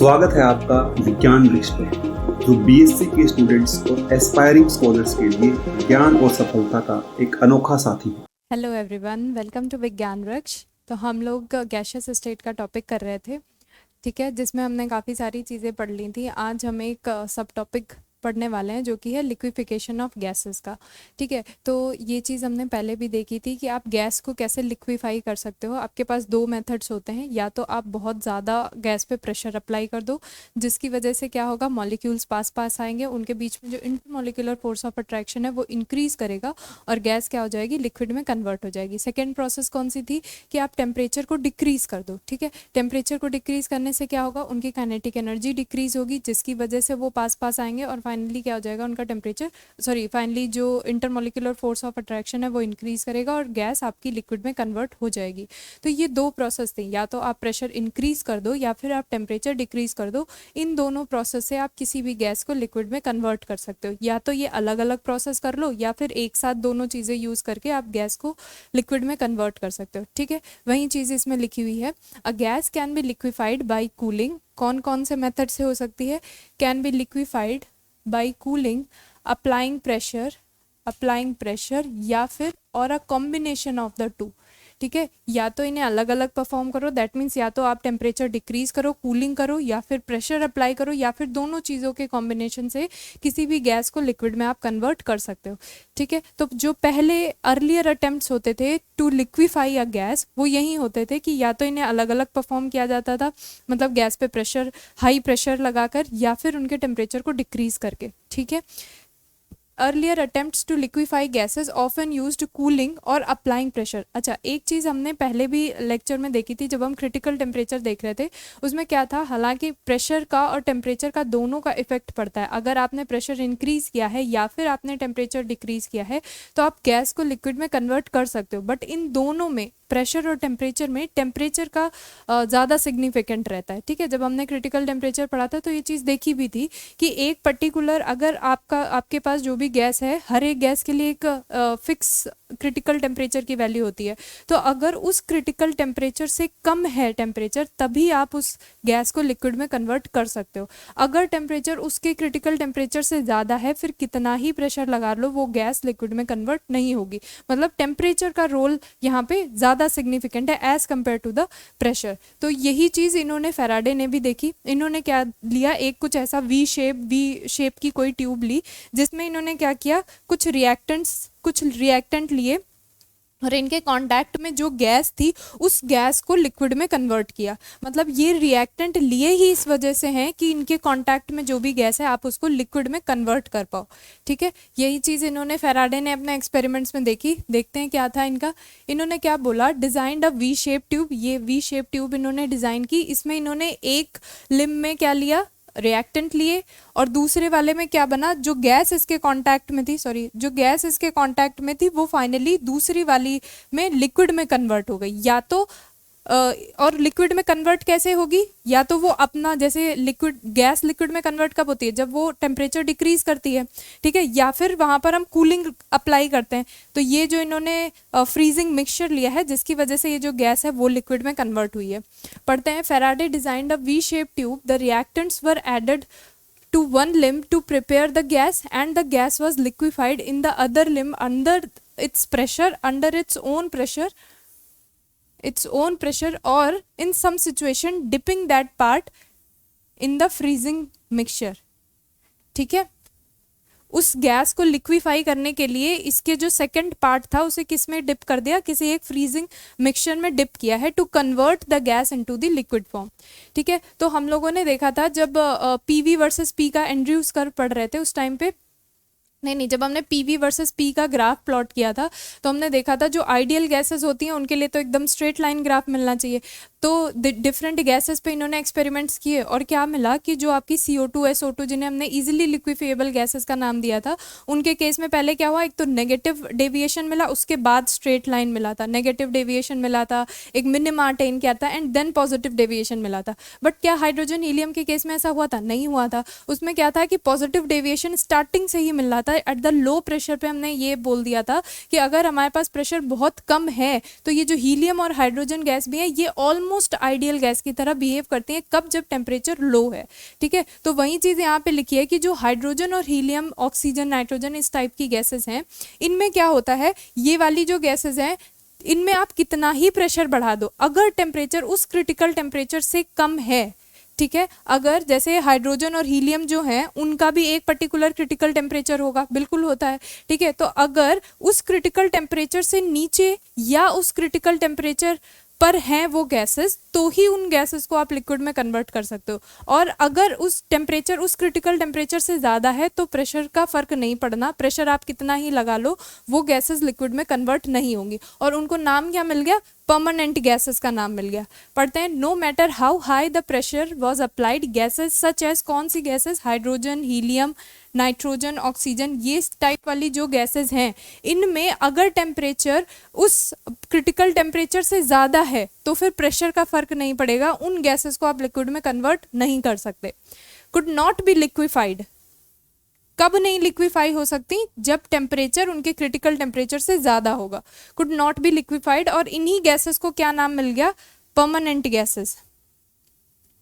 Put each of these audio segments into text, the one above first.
स्वागत है आपका विज्ञान वृक्ष पे, जो बीएससी के स्टूडेंट्स और एस्पायरिंग स्कॉलर्स के लिए ज्ञान और सफलता का एक अनोखा साथी है। हेलो एवरीवन, वेलकम टू विज्ञान वृक्ष। तो हम लोग गैसियस स्टेट का टॉपिक कर रहे थे, ठीक है, जिसमें हमने काफ़ी सारी चीज़ें पढ़ ली थी। आज हम एक सब टॉपिक पढ़ने वाले हैं जो कि है लिक्विफिकेशन ऑफ गैसेस का, ठीक है। तो ये चीज़ हमने पहले भी देखी थी कि आप गैस को कैसे लिक्विफाई कर सकते हो। आपके पास दो मेथड्स होते हैं, या तो आप बहुत ज़्यादा गैस पे प्रेशर अप्लाई कर दो, जिसकी वजह से क्या होगा, मॉलिक्यूल्स पास आएंगे, उनके बीच में जो इंटरमॉलिक्यूलर फोर्स ऑफ अट्रैक्शन है वो इंक्रीज़ करेगा और गैस क्या हो जाएगी, लिक्विड में कन्वर्ट हो जाएगी। सेकेंड प्रोसेस कौन सी थी कि आप टेम्परेचर को डिक्रीज़ कर दो, ठीक है। टेम्परेचर को डिक्रीज़ करने से क्या होगा, उनकी काइनेटिक एनर्जी डिक्रीज़ होगी, जिसकी वजह से वो पास आएंगे और फाइनली क्या हो जाएगा, उनका टेम्परेचर फाइनली जो इंटरमॉलिक्यूलर फोर्स ऑफ अट्रैक्शन है वो इंक्रीज करेगा और गैस आपकी लिक्विड में कन्वर्ट हो जाएगी। तो ये दो प्रोसेस थे, या तो आप प्रेशर इंक्रीज कर दो या फिर आप टेम्परेचर डिक्रीज कर दो। इन दोनों प्रोसेस से आप किसी भी गैस को लिक्विड में कन्वर्ट कर सकते हो। या तो ये अलग अलग प्रोसेस कर लो या फिर एक साथ दोनों चीज़ें यूज़ करके आप गैस को लिक्विड में कन्वर्ट कर सकते हो, ठीक है। वही चीज़ इसमें लिखी हुई है, a gas can be liquefied by cooling. कौन कौन से मेथड से हो सकती है, can be liquefied by cooling, applying pressure या फिर और a combination of the two, ठीक है। या तो इन्हें अलग अलग परफॉर्म करो, दैट मीन्स या तो आप टेम्परेचर डिक्रीज करो, कूलिंग करो, या फिर प्रेशर अप्लाई करो, या फिर दोनों चीज़ों के कॉम्बिनेशन से किसी भी गैस को लिक्विड में आप कन्वर्ट कर सकते हो, ठीक है। तो जो पहले अर्लियर अटेम्प्ट्स होते थे टू लिक्विफाई अ गैस, वो यही होते थे कि या तो इन्हें अलग अलग परफॉर्म किया जाता था, मतलब गैस पे प्रेशर, हाई प्रेशर लगाकर, या फिर उनके टेम्परेचर को डिक्रीज करके, ठीक है। Earlier attempts to liquefy gases often used cooling और applying pressure। अच्छा, एक चीज़ हमने पहले भी लेक्चर में देखी थी जब हम क्रिटिकल टेम्परेचर देख रहे थे, उसमें क्या था, हालांकि प्रेशर का और टेम्परेचर का दोनों का इफेक्ट पड़ता है। अगर आपने प्रेशर इंक्रीज किया है या फिर आपने टेम्परेचर डिक्रीज किया है तो आप गैस को लिक्विड में कन्वर्ट कर सकते हो, बट इन दोनों में, प्रेशर और टेम्परेचर में, टेम्परेचर का ज़्यादा सिग्निफिकेंट रहता है, ठीक है। जब हमने क्रिटिकल टेम्परेचर पढ़ा था तो ये चीज़ देखी भी थी कि एक पर्टिकुलर, अगर आपके पास जो भी गैस है, हर एक गैस के लिए एक फिक्स क्रिटिकल टेम्परेचर की वैल्यू होती है। तो अगर उस क्रिटिकल टेम्परेचर से कम है टेम्परेचर, तभी आप उस गैस को लिक्विड में कन्वर्ट कर सकते हो। अगर टेम्परेचर उसके क्रिटिकल टेम्परेचर से ज़्यादा है, फिर कितना ही प्रेशर लगा लो, वो गैस लिक्विड में कन्वर्ट नहीं होगी। मतलब टेम्परेचर का रोल यहाँ पे ज़्यादा सिग्निफिकेंट है as compare to the pressure. तो यही चीज़ इन्होंने, फैराडे ने भी देखी। इन्होंने क्या लिया, एक कुछ ऐसा वी शेप की कोई ट्यूब ली, जिसमें इन्होंने क्या किया, कुछ रिएक्टेंट लिए और इनके कांटेक्ट में जो गैस थी उस गैस को लिक्विड में कन्वर्ट किया। मतलब ये रिएक्टेंट लिए ही इस वजह से हैं कि इनके कांटेक्ट में जो भी गैस है आप उसको लिक्विड में कन्वर्ट कर पाओ, ठीक है। यही चीज़ इन्होंने, फैराडे ने अपने एक्सपेरिमेंट्स में देखी। देखते हैं क्या था इनका। इन्होंने क्या बोला, design a V shape tube. ये वी शेप ट्यूब इन्होंने डिज़ाइन की। इसमें इन्होंने एक लिम में क्या लिया, रिएक्टेंट लिए, और दूसरे वाले में क्या बना, जो गैस इसके कांटेक्ट में थी वो फाइनली दूसरी वाली में लिक्विड में कन्वर्ट हो गई। या तो और लिक्विड में कन्वर्ट कैसे होगी, या तो वो अपना, जैसे गैस लिक्विड में कन्वर्ट कब होती है, जब वो टेम्परेचर डिक्रीज करती है, ठीक है, या फिर वहाँ पर हम कूलिंग अप्लाई करते हैं। तो ये जो इन्होंने फ्रीजिंग मिक्सचर लिया है, जिसकी वजह से ये जो गैस है वो लिक्विड में कन्वर्ट हुई है। पढ़ते हैं, Faraday designed a V shape tube, the reactants were added to one limb to prepare the gas, and the gas was liquefied in the other limb under its own pressure, or in some situation dipping that part in the freezing mixture, ठीक है। उस gas को liquefy करने के लिए इसके जो second part था उसे किस में डिप कर दिया, किसी एक फ्रीजिंग मिक्सचर में डिप किया है, to convert the gas into the liquid form, ठीक है। तो हम लोगों ने देखा था जब पीवी वर्सेस पी का एंड्रयूज कर्व पढ़ रहे थे उस टाइम पे, नहीं, जब हमने पीवी वर्सेस पी का ग्राफ प्लॉट किया था तो हमने देखा था जो आइडियल गैसेस होती हैं उनके लिए तो एकदम स्ट्रेट लाइन ग्राफ मिलना चाहिए। तो डिफरेंट गैसेस पे इन्होंने एक्सपेरिमेंट्स किए और क्या मिला कि जो आपकी CO2 SO2, जिन्हें हमने इजीली लिक्विफिएबल गैसेस का नाम दिया था, उनके केस में पहले क्या हुआ, एक तो नेगेटिव डेविएशन मिला, उसके बाद स्ट्रेट लाइन मिला था, नेगेटिव डेविएशन मिला था, एक मिनिमा अटेन किया था, एंड देन पॉजिटिव डेविएशन मिला था। बट क्या हाइड्रोजन हीलियम के केस में ऐसा हुआ था? नहीं हुआ था। उसमें क्या था कि पॉजिटिव डेविएशन स्टार्टिंग से ही मिल रहा था, एट द लो प्रेशर पे हमने ये बोल दिया था कि अगर हमारे पास प्रेशर बहुत कम है तो ये जो हीलियम और हाइड्रोजन गैस भी है ये ऑलमोस्ट आइडियल गैस की तरह बिहेव करती हैं, कब? जब टेम्परेचर लो है, ठीक है। तो वही चीज़ यहाँ पे लिखी है कि जो हाइड्रोजन और हीलियम, ऑक्सीजन, नाइट्रोजन, इस टाइप की गैसेस हैं, इनमें क्या होता है, ये वाली जो गैसेस हैं इनमें आप कितना ही प्रेशर बढ़ा दो, अगर टेम्परेचर उस क्रिटिकल टेम्परेचर से कम है, ठीक है, अगर जैसे हाइड्रोजन और हीलियम जो हैं उनका भी एक पर्टिकुलर क्रिटिकल टेम्परेचर होगा, बिल्कुल होता है, ठीक है। तो अगर उस क्रिटिकल टेम्परेचर से नीचे या उस क्रिटिकल टेम्परेचर पर हैं वो गैसेस, तो ही उन गैसेस को आप लिक्विड में कन्वर्ट कर सकते हो। और अगर उस टेम्परेचर उस क्रिटिकल टेम्परेचर से ज़्यादा है तो प्रेशर का फ़र्क नहीं पड़ना, प्रेशर आप कितना ही लगा लो वो गैसेस लिक्विड में कन्वर्ट नहीं होंगी। और उनको नाम क्या मिल गया? परमानेंट गैसेस का नाम मिल गया। पढ़ते हैं, no matter how high the pressure was applied, gases such as, कौन सी gases? Hydrogen, helium, nitrogen, oxygen, ये टाइप वाली जो गैसेस हैं इनमें अगर टेम्परेचर उस क्रिटिकल टेम्परेचर से ज़्यादा है तो फिर प्रेशर का फर्क नहीं पड़ेगा, उन गैसेस को आप लिक्विड में कन्वर्ट नहीं कर सकते। कुड नॉट बी लिक्विफाइड, कब नहीं लिक्विफाई हो सकती? जब टेम्परेचर उनके क्रिटिकल टेम्परेचर से ज़्यादा होगा। कुड नॉट बी लिक्विफाइड, और इन्हीं गैसेस को क्या नाम मिल गया? परमानेंट गैसेस,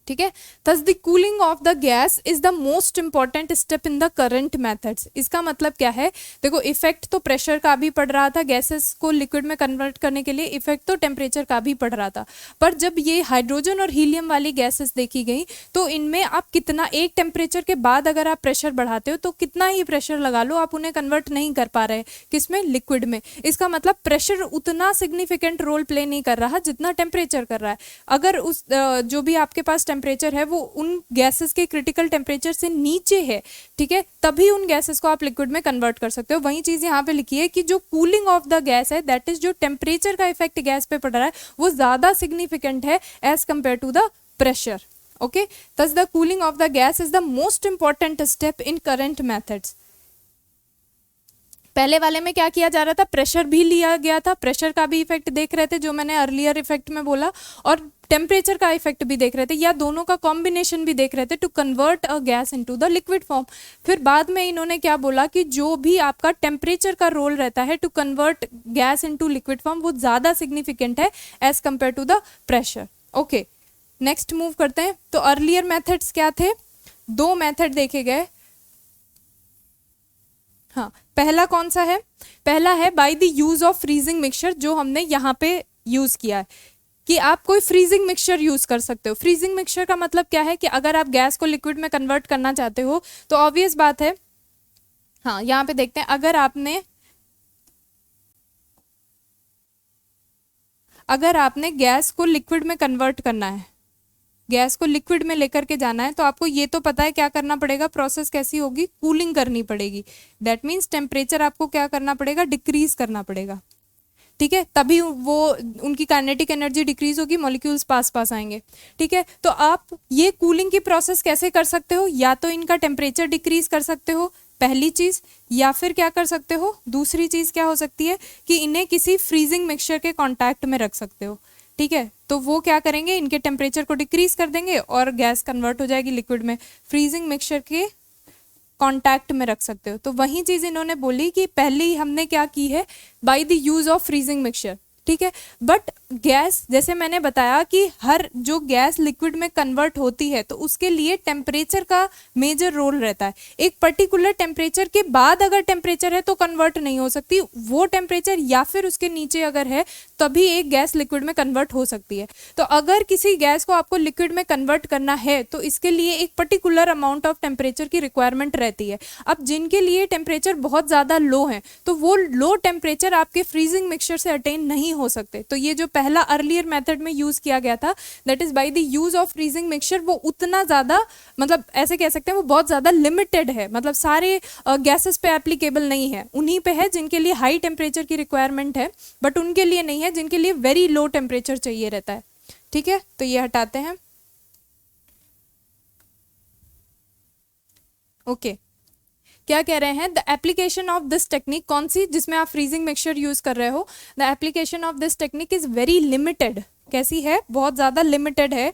ठीक है। Thus the cooling of the gas is the most important step in the current methods. इसका मतलब क्या है? देखो, इफेक्ट तो प्रेशर का भी पड़ रहा था, गैसेस को लिक्विड में कन्वर्ट करने के लिए इफेक्ट तो टेम्परेचर का भी पड़ रहा था, पर जब ये हाइड्रोजन और हीलियम वाली गैसेस देखी गई तो इनमें आप कितना, एक टेम्परेचर के बाद अगर आप प्रेशर बढ़ाते हो तो कितना ही प्रेशर लगा लो आप उन्हें कन्वर्ट नहीं कर पा रहे, किसमें? लिक्विड में। इसका मतलब प्रेशर उतना सिग्निफिकेंट रोल प्ले नहीं कर रहा जितना टेम्परेचर कर रहा है। अगर उस जो भी आपके पास टेम्परेचर है वो उन गैसेस के क्रिटिकल टेम्परेचर से नीचे है, ठीक है, तभी उन गैसेस को आप लिक्विड में कन्वर्ट कर सकते हो। वही चीज यहाँ पे लिखी है कि जो कूलिंग ऑफ द गैस है, दैट इज जो टेम्परेचर का इफेक्ट गैस पे पड़ रहा है वो ज्यादा सिग्निफिकेंट है as compare to the pressure. Okay, thus the cooling of the gas is the most important step in current methods। पहले वाले में क्या किया जा रहा था? प्रेशर भी लिया गया था, प्रेशर का भी इफेक्ट देख रहे थे जो मैंने अर्लियर इफेक्ट में बोला, और टेम्परेचर का इफेक्ट भी देख रहे थे, या दोनों का कॉम्बिनेशन भी देख रहे थे, to convert a gas into the liquid form. फिर बाद में इन्होंने क्या बोला कि जो भी आपका टेम्परेचर का रोल रहता है to convert gas into liquid form वो ज़्यादा सिग्निफिकेंट है as compare to the pressure. Okay, next move करते हैं। तो अर्लियर मेथड्स क्या थे? दो मेथड देखे गए। हाँ, पहला कौन सा है? पहला है by the use of freezing mixture, जो हमने यहाँ पे यूज किया है कि आप कोई फ्रीजिंग मिक्सचर यूज कर सकते हो। फ्रीजिंग मिक्सचर का मतलब क्या है कि अगर आप गैस को लिक्विड में कन्वर्ट करना चाहते हो तो ऑब्वियस बात है, हाँ यहाँ पे देखते हैं, अगर आपने गैस को लिक्विड में कन्वर्ट करना है, गैस को लिक्विड में लेकर के जाना है, तो आपको ये तो पता है क्या करना पड़ेगा, प्रोसेस कैसी होगी? कूलिंग करनी पड़ेगी। दैट मीन्स टेम्परेचर आपको क्या करना पड़ेगा? डिक्रीज करना पड़ेगा, ठीक है, तभी वो उनकी काइनेटिक एनर्जी डिक्रीज होगी, मॉलिक्यूल्स पास आएंगे, ठीक है। तो आप ये कूलिंग की प्रोसेस कैसे कर सकते हो? या तो इनका टेम्परेचर डिक्रीज कर सकते हो, पहली चीज, या फिर क्या कर सकते हो, दूसरी चीज क्या हो सकती है कि इन्हें किसी फ्रीजिंग मिक्सचर के कांटेक्ट में रख सकते हो, ठीक है। तो वो क्या करेंगे, इनके टेम्परेचर को डिक्रीज कर देंगे और गैस कन्वर्ट हो जाएगी लिक्विड में। फ्रीजिंग मिक्सचर के कांटेक्ट में रख सकते हो। तो वही चीज इन्होंने बोली कि पहले ही हमने क्या की है, by the use of freezing mixture, ठीक है। बट गैस, जैसे मैंने बताया कि हर जो गैस लिक्विड में कन्वर्ट होती है तो उसके लिए टेम्परेचर का मेजर रोल रहता है। एक पर्टिकुलर टेम्परेचर के बाद अगर टेम्परेचर है तो कन्वर्ट नहीं हो सकती, वो टेम्परेचर या फिर उसके नीचे अगर है तभी एक गैस लिक्विड में कन्वर्ट हो सकती है। तो अगर किसी गैस को आपको लिक्विड में कन्वर्ट करना है तो इसके लिए एक पर्टिकुलर अमाउंट ऑफ टेम्परेचर की रिक्वायरमेंट रहती है। अब जिनके लिए टेम्परेचर बहुत ज़्यादा लो है तो वो लो टेम्परेचर आपके फ्रीजिंग मिक्सचर से अटेन नहीं हो सकते। तो ये जो पहला अर्लियर मेथड में यूज किया गया था, that is by the use of freezing mixture, वो उतना ज्यादा, मतलब ऐसे कह सकते हैं वो बहुत ज्यादा लिमिटेड है, मतलब सारे गैसेस पे एप्लीकेबल नहीं है। उन्हीं पे है जिनके लिए हाई टेम्परेचर की रिक्वायरमेंट है, बट उनके लिए नहीं है जिनके लिए वेरी लो टेम्परेचर चाहिए रहता है, ठीक है। तो ये हटाते हैं। ओके, क्या कह रहे हैं, the application of this technique, कौन सी, जिसमें आप फ्रीजिंग मिक्सचर यूज कर रहे हो, the application of this technique is very limited. कैसी है? बहुत ज़्यादा लिमिटेड है,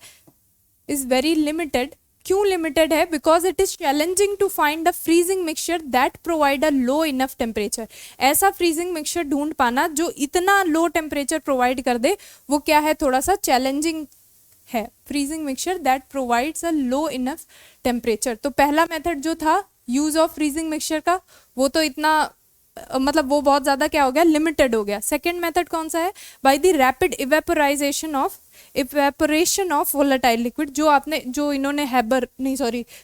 इज वेरी लिमिटेड। क्यों लिमिटेड है? Because it is challenging to find a freezing mixture that provide a low enough temperature. ऐसा फ्रीजिंग मिक्सचर ढूंढ पाना जो इतना लो टेम्परेचर प्रोवाइड कर दे, वो क्या है, थोड़ा सा चैलेंजिंग है। Freezing mixture that provides a low enough temperature. तो पहला मेथड जो था यूज ऑफ फ्रीजिंग मिक्सचर का, वो तो इतना मतलब वो बहुत ज़्यादा क्या हो गया, लिमिटेड हो गया। सेकेंड मेथड कौन सा है? By the rapid evaporation of volatile liquid. जो इन्होंने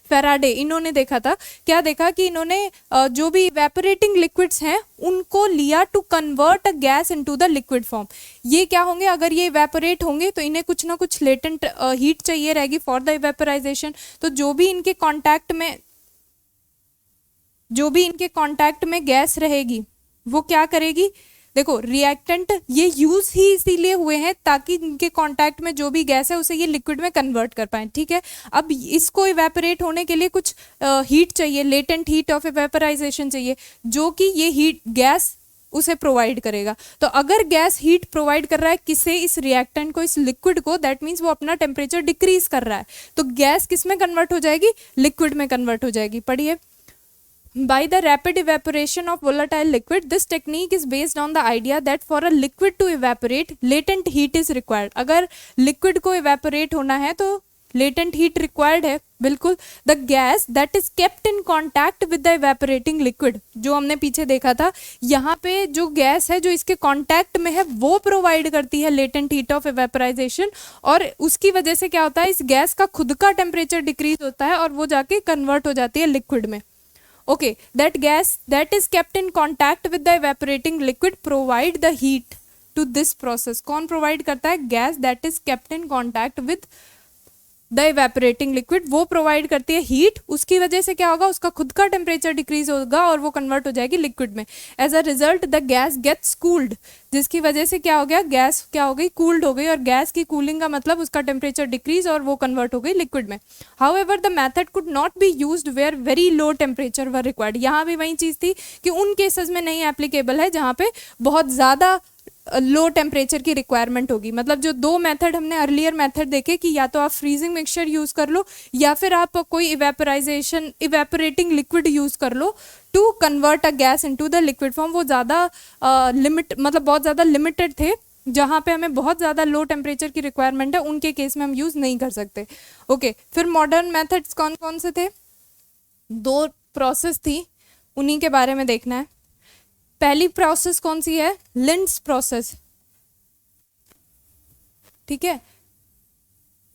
फैराडे इन्होंने देखा था, क्या देखा कि इन्होंने जो भी इवेपोरेटिंग लिक्विड्स हैं उनको लिया to convert a gas into the liquid form. ये क्या होंगे, अगर ये इवेपोरेट होंगे तो इन्हें कुछ ना कुछ लेटेंट हीट चाहिए रहेगी फॉर द इवेपोराइजेशन। तो जो भी इनके कांटेक्ट में गैस रहेगी वो क्या करेगी, देखो रिएक्टेंट ये यूज ही इसीलिए हुए हैं ताकि इनके कांटेक्ट में जो भी गैस है उसे ये लिक्विड में कन्वर्ट कर पाए, ठीक है। अब इसको इवेपोरेट होने के लिए कुछ हीट चाहिए, लेटेंट हीट ऑफ इवेपोराइजेशन चाहिए, जो कि ये हीट गैस उसे प्रोवाइड करेगा। तो अगर गैस हीट प्रोवाइड कर रहा है किसे, इस रिएक्टेंट को, इस लिक्विड को, दैट मीन्स वो अपना टेम्परेचर डिक्रीज कर रहा है। तो गैस किस में कन्वर्ट हो जाएगी, लिक्विड में कन्वर्ट हो जाएगी। पढ़िए, by the rapid evaporation of volatile liquid, this technique is based on the idea that for a liquid to evaporate, latent heat is required। अगर liquid को evaporate होना है तो latent heat required है, बिल्कुल। the gas that is kept in contact with the evaporating liquid, जो हमने पीछे देखा था, यहाँ पे जो गैस है जो इसके कांटेक्ट में है वो प्रोवाइड करती है लेटेंट हीट ऑफ इवेपोराइजेशन, और उसकी वजह से क्या होता है, इस गैस का खुद का टेम्परेचर डिक्रीज होता है और वो जाके कन्वर्ट हो जाती है लिक्विड में। Okay, that gas that is kept in contact with the evaporating liquid provide the heat to this process। कौन प्रोवाइड करता है? Gas that is kept in contact with the evaporating liquid, वो provide करती है heat. उसकी वजह से क्या होगा, उसका खुद का टेम्परेचर डिक्रीज होगा और वो कन्वर्ट हो जाएगी लिक्विड में। As a result the gas gets cooled, जिसकी वजह से क्या हो गया, गैस क्या हो गई, कूल्ड हो गई, और गैस की कूलिंग का मतलब उसका टेम्परेचर डिक्रीज और वो कन्वर्ट हो गई लिक्विड में। However the method could not be used where very low temperature were required. यहाँ भी वही चीज़ थी कि उन केसेस में नहीं एप्लीकेबल है जहाँ पे बहुत ज़्यादा लो टेम्परेचर की रिक्वायरमेंट होगी। मतलब जो दो मेथड हमने अर्लियर मेथड देखे कि या तो आप फ्रीजिंग मिक्सचर यूज़ कर लो या फिर आप कोई इवेपोरेटिंग लिक्विड यूज़ कर लो to convert a gas into the liquid form, वो ज़्यादा बहुत ज़्यादा लिमिटेड थे। जहाँ पे हमें बहुत ज़्यादा लो टेम्परेचर की रिक्वायरमेंट है उनके केस में हम यूज़ नहीं कर सकते। ओके, फिर मॉडर्न मेथड्स कौन कौन से थे? दो प्रोसेस थी, उन्हीं के बारे में देखना है। पहली प्रोसेस कौन सी है? लिंड्स प्रोसेस, ठीक है।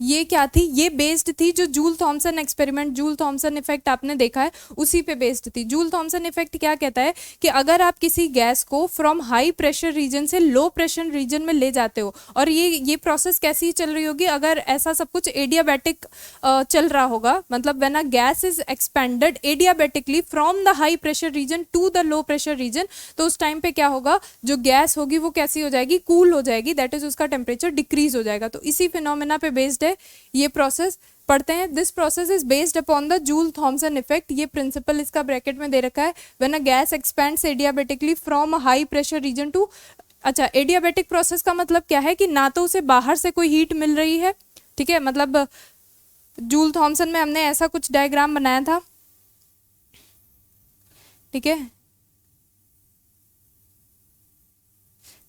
ये क्या थी? ये बेस्ड थी जो Joule Thomson experiment, Joule Thomson effect आपने देखा है, उसी पे बेस्ड थी। जूल थॉमसन इफेक्ट क्या कहता है कि अगर आप किसी गैस को फ्रॉम हाई प्रेशर रीजन से लो प्रेशर रीजन में ले जाते हो, और ये प्रोसेस कैसी चल रही होगी, अगर ऐसा सब कुछ एडियाबैटिक चल रहा होगा, मतलब when a gas is expanded adiabatically from the high pressure region to the low pressure region, तो उस टाइम पे क्या होगा, जो गैस होगी वो कैसी हो जाएगी, कूल हो जाएगी, दैट इज उसका टेम्परेचर डिक्रीज हो जाएगा। तो इसी फिनोमेना पे बेस्ड ये प्रोसेस पढ़ते हैं। This process is based upon the Joule Thomson effect. ये प्रिंसिपल इसका ब्रैकेट में दे रखा है। When a gas expands adiabatically from a high pressure region to, अच्छा एडियाबैटिक प्रोसेस का मतलब क्या है कि ना तो उसे बाहर से कोई हीट मिल रही है, ठीक है, मतलब जूल थॉमसन में हमने ऐसा कुछ डायग्राम बनाया था, ठीक है,